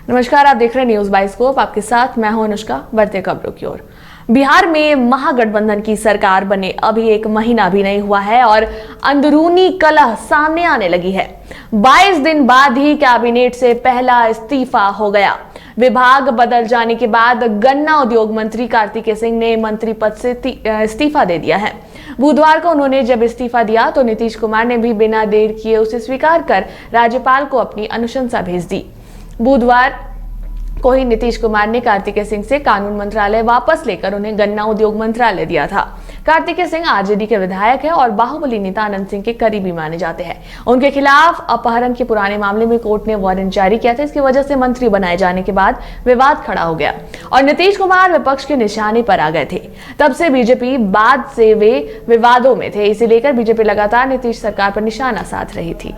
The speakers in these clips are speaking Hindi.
नमस्कार, आप देख रहे हैं न्यूज बाइस्कोप। आपके साथ मैं हूं अनुष्का। बढ़ते खबरों की ओर। बिहार में महागठबंधन की सरकार बने अभी 1 महीना भी नहीं हुआ है और अंदरूनी कलह सामने आने लगी है। 22 दिन बाद ही कैबिनेट से पहला इस्तीफा हो गया। विभाग बदल जाने के बाद गन्ना उद्योग मंत्री कार्तिकेय सिंह ने मंत्री पद से इस्तीफा दे दिया है। बुधवार को उन्होंने जब इस्तीफा दिया तो नीतीश कुमार ने भी बिना देर किए उसे स्वीकार कर राज्यपाल को अपनी अनुशंसा भेज दी। बुधवार को ही नीतीश कुमार ने कार्तिकेय सिंह से कानून मंत्रालय वापस लेकर उन्हें गन्ना उद्योग मंत्रालय दिया था। कार्तिकेय सिंह आरजेडी के विधायक हैं और बाहुबली नेता अनंत सिंह के करीबी माने जाते हैं। उनके खिलाफ अपहरण के पुराने मामले में कोर्ट ने वारंट जारी किया था। इसकी वजह से मंत्री बनाए जाने के बाद विवाद खड़ा हो गया और नीतीश कुमार विपक्ष के निशाने पर आ गए थे। तब से बीजेपी बाद से वे विवादों में थे। इसे लेकर बीजेपी लगातार नीतीश सरकार पर निशाना साध रही थी।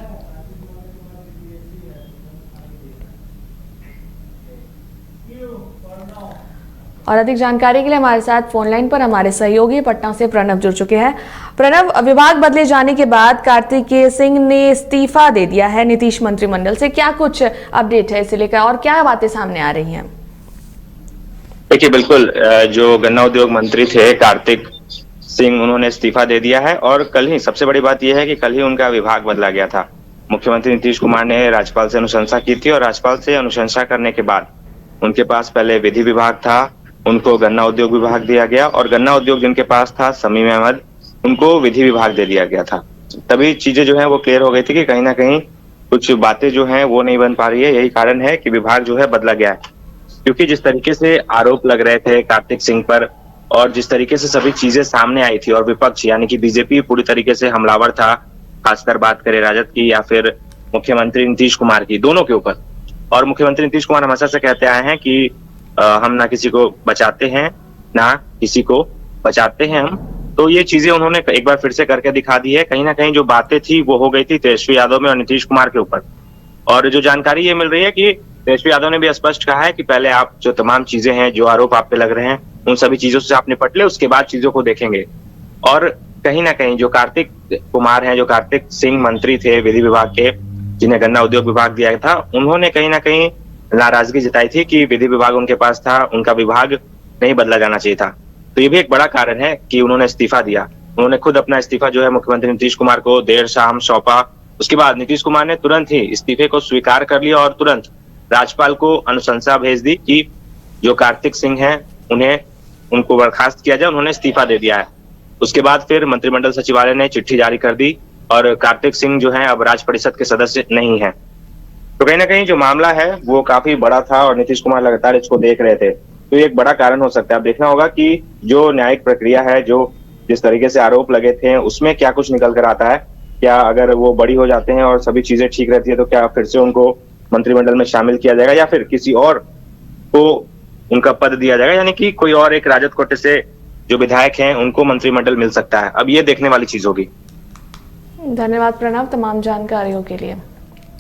और अधिक जानकारी के लिए हमारे साथ फोन लाइन पर हमारे सहयोगी पटना से प्रणव जुड़ चुके हैं। प्रणव, विभाग बदले जाने के बाद कार्तिकेय सिंह ने इस्तीफा दे दिया है नीतीश मंत्रिमंडल से, क्या कुछ अपडेट है इसे लेकर और क्या बातें सामने आ रही हैं? देखिए, बिल्कुल जो गन्ना उद्योग मंत्री थे कार्तिक सिंह, उन्होंने इस्तीफा दे दिया है और कल ही सबसे बड़ी बात यह है कि कल ही उनका विभाग बदला गया था। मुख्यमंत्री नीतीश कुमार ने राज्यपाल से अनुशंसा की थी और राज्यपाल से अनुशंसा करने के बाद उनके पास पहले विधि विभाग था, उनको गन्ना उद्योग विभाग दिया गया और गन्ना उद्योग जिनके पास था शमीम अहमद, उनको विधि विभाग दे दिया गया था। तभी चीजें जो है वो क्लियर हो गई थी कि कहीं ना कहीं कुछ बातें जो हैं वो नहीं बन पा रही है। यही कारण है कि विभाग जो है बदला गया है, क्योंकि जिस तरीके से आरोप लग रहे थे कार्तिक सिंह पर और जिस तरीके से सभी चीजें सामने आई थी और विपक्ष यानी कि बीजेपी पूरी तरीके से हमलावर था, खासकर बात करें राजद की या फिर मुख्यमंत्री नीतीश कुमार की, दोनों के ऊपर। और मुख्यमंत्री नीतीश कुमार हमेशा से कहते आए हैं कि हम ना किसी को बचाते हैं ना किसी को बचाते हैं हम। तो ये चीजें उन्होंने एक बार फिर से करके दिखा दी है। कहीं ना कहीं जो बातें थी वो हो गई थी तेजस्वी यादव में और नीतीश कुमार के ऊपर। और जो जानकारी ये मिल रही है कि तेजस्वी यादव ने भी स्पष्ट कहा है कि पहले आप जो तमाम चीजें हैं, जो आरोप आप पे लग रहे हैं, उन सभी चीजों से आप निपट ले, उसके बाद चीजों को देखेंगे। और कहीं ना कहीं जो कार्तिक कुमार हैं, जो कार्तिक सिंह मंत्री थे विधि विभाग के, जिन्हें गन्ना उद्योग विभाग दिया था, उन्होंने कहीं ना कहीं नाराजगी जताई थी कि विधि विभाग उनके पास था, उनका विभाग नहीं बदला जाना चाहिए था। तो ये भी एक बड़ा कारण है कि उन्होंने इस्तीफा दिया। उन्होंने खुद अपना इस्तीफा जो है मुख्यमंत्री नीतीश कुमार को देर शाम सौंपा। उसके बाद नीतीश कुमार ने तुरंत ही इस्तीफे को स्वीकार कर लिया और तुरंत राज्यपाल को अनुशंसा भेज दी कि जो कार्तिक सिंह हैं उनको बर्खास्त किया जाए। उन्होंने इस्तीफा दे दिया है। उसके बाद फिर मंत्रिमंडल सचिवालय ने चिट्ठी जारी कर दी और कार्तिक सिंह जो है अब राज्य परिषद के सदस्य नहीं है। तो कहीं ना कहीं जो मामला है वो काफी बड़ा था और नीतीश कुमार लगातार इसको देख रहे थे। तो ये एक बड़ा कारण हो सकता है। अब देखना होगा कि जो न्यायिक प्रक्रिया है, जो जिस तरीके से आरोप लगे थे, उसमें क्या कुछ निकल कर आता है। क्या अगर वो बड़ी हो जाते हैं और सभी चीजें ठीक रहती है तो क्या फिर से उनको मंत्रिमंडल में शामिल किया जाएगा या फिर किसी और को उनका पद दिया जाएगा, यानी कि कोई और एक राजद कोटे से जो विधायक हैं उनको मंत्रिमंडल मिल सकता है। अब ये देखने वाली चीज होगी। धन्यवाद प्रणव तमाम जानकारियों के लिए।